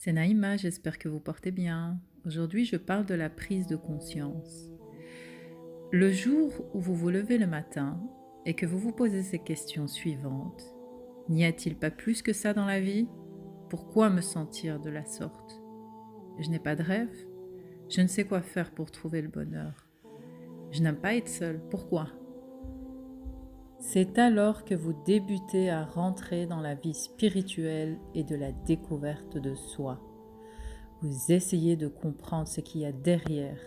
C'est Naïma, j'espère que vous portez bien. Aujourd'hui, je parle de la prise de conscience. Le jour où vous vous levez le matin et que vous vous posez ces questions suivantes, n'y a-t-il pas plus que ça dans la vie? Pourquoi me sentir de la sorte? Je n'ai pas de rêve. Je ne sais quoi faire pour trouver le bonheur. Je n'aime pas être seule. Pourquoi? C'est alors que vous débutez à rentrer dans la vie spirituelle et de la découverte de soi. Vous essayez de comprendre ce qu'il y a derrière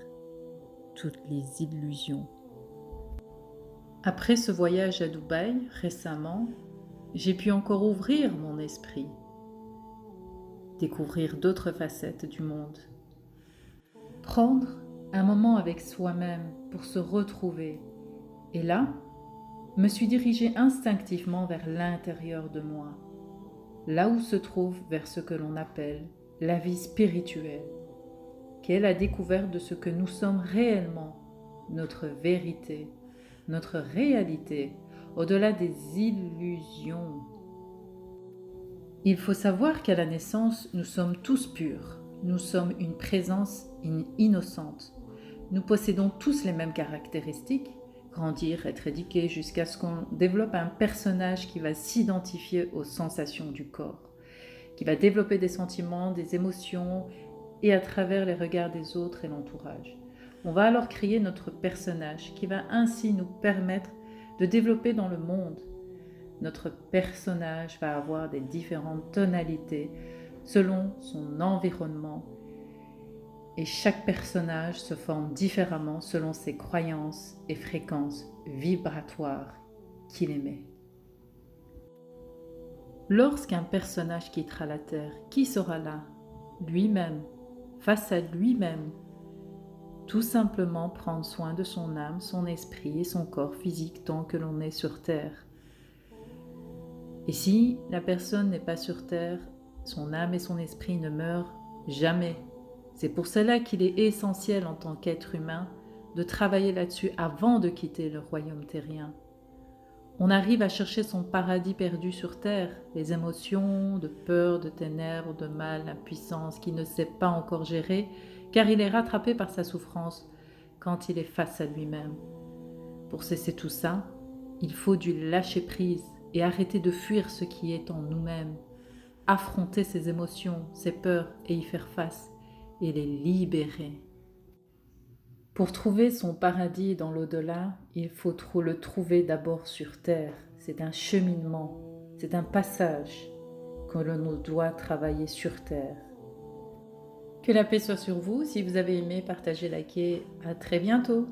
toutes les illusions. Après ce voyage à Dubaï récemment, j'ai pu encore ouvrir mon esprit, découvrir d'autres facettes du monde. Prendre un moment avec soi-même pour se retrouver. Et là, me suis dirigée instinctivement vers l'intérieur de moi, là où se trouve vers ce que l'on appelle la vie spirituelle, qui est la découverte de ce que nous sommes réellement, notre vérité, notre réalité, au-delà des illusions. Il faut savoir qu'à la naissance, nous sommes tous purs. Nous sommes une présence innocente. Nous possédons tous les mêmes caractéristiques, grandir, être éduqué, jusqu'à ce qu'on développe un personnage qui va s'identifier aux sensations du corps, qui va développer des sentiments, des émotions, et à travers les regards des autres et l'entourage. On va alors créer notre personnage qui va ainsi nous permettre de développer dans le monde. Notre personnage va avoir des différentes tonalités selon son environnement et chaque personnage se forme différemment selon ses croyances et fréquences vibratoires qu'il émet. Lorsqu'un personnage quittera la Terre, qui sera là? Lui-même, face à lui-même. Tout simplement prendre soin de son âme, son esprit et son corps physique tant que l'on est sur Terre. Et si la personne n'est pas sur Terre, son âme et son esprit ne meurent jamais. C'est pour cela qu'il est essentiel en tant qu'être humain de travailler là-dessus avant de quitter le royaume terrien. On arrive à chercher son paradis perdu sur Terre, les émotions de peur, de ténèbres, de mal, d'impuissance qu'il ne sait pas encore gérer, car il est rattrapé par sa souffrance quand il est face à lui-même. Pour cesser tout ça, il faut du lâcher-prise et arrêter de fuir ce qui est en nous-mêmes, affronter ses émotions, ses peurs et y faire face et les libérer. Pour trouver son paradis dans l'au-delà, il faut le trouver d'abord sur Terre. C'est un cheminement, c'est un passage que l'on doit travailler sur Terre. Que la paix soit sur vous. Si vous avez aimé, partagez, likez. À très bientôt.